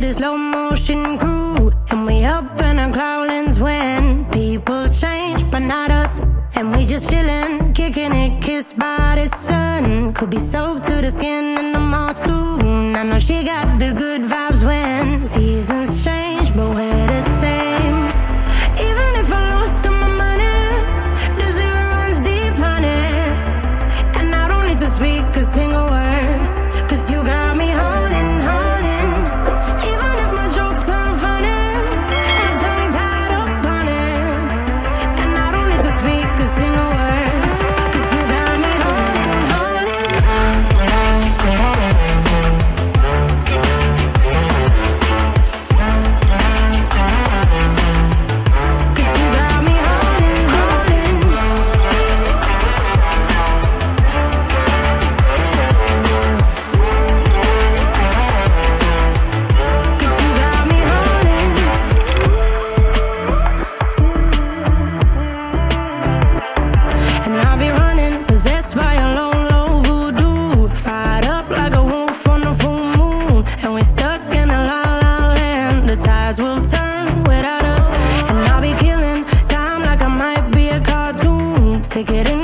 with a slow motion crew, and we up in our growlings when people change, but not us. And we just chillin', kicking it, kissed by the sun. Could be soaked to the skin in the mall soon. I know she got the good vibes when seasons change, but we're the same. Even if I lost all my money, the zero runs deep, honey. And I don't need to speak a single word, 'cause you got me holding, holding. Even if my jokes aren't funny, my tongue tied up on it. And I don't need to speak a single word, 'cause you got me holding, holding. 'Cause you got me holding, holding. And I'll be running, possessed by a low, low voodoo. Fired up like a wolf on the full moon. And we're stuck in a la la land. The tides will turn without us. And I'll be killing time like I might be a cartoon. Take it in